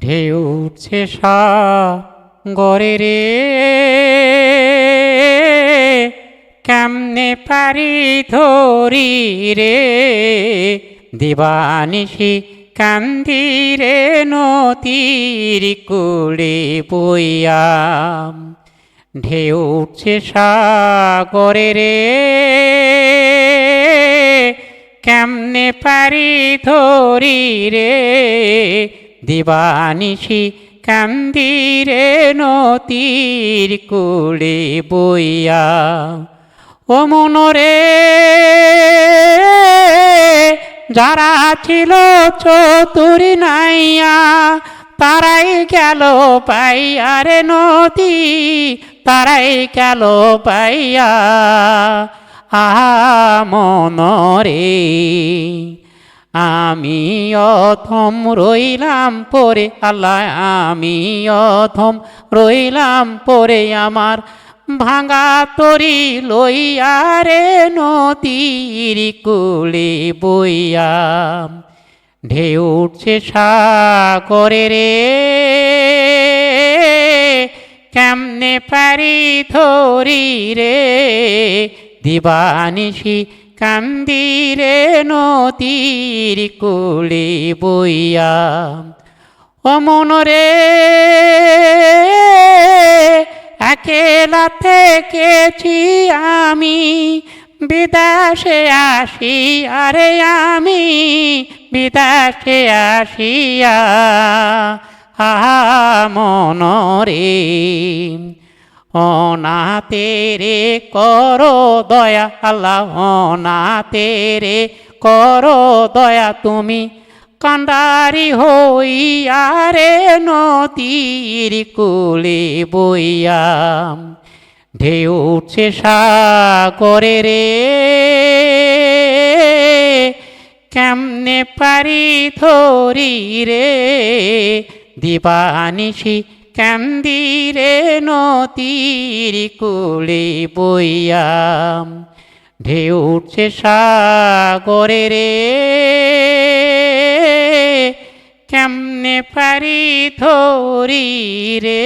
ঢেউ উঠছে সাগরে রে, কেমনে পারি ধরি রে, দিবানিশি কান্দি রে নদীর কূলে বইয়া। ঢেউ উঠছে সাগরে রে, কেমনে পারি ধরি রে, দিবানিশি কান্দি রে নদীর কূলে বইয়া। ও মনরে যারা ছিল চতুর নাইয়া, তারাই গেল পাইয়া রে নদী, তারাই গেল পাইয়া। আহা মনরে আমি অথম রইলাম পরে, আল্লাহ আমি অথম রইলাম পরে, আমার ভাঙা তরি লইয়া রে নদীর কূলে বইয়া। ঢেউ উঠছে সাগরে রে, কেমনে পারি ধরি রে, দিবানিশি কান্দি রে নদীর কূলে বইয়া। ও মনরে একেলা থেকেছি আমি, বিদেশে আসি আরে আমি, বিদেশে আসিয়া। আহা মনরে অনাথে রে করো দয়া, আল্লাহ অনাথে রে করো দয়া, তুমি কান্ডারি হইয়া রে নদীর কূলে বইয়া। ঢেউ উঠছে সাগরে রে, কেমনে পারি ধরি রে, দিবানিশি কান্দি রে নদীর কূলে বইয়া। ঢেউ উঠছে সাগরে রে, কেমনে পারি ধরি রে।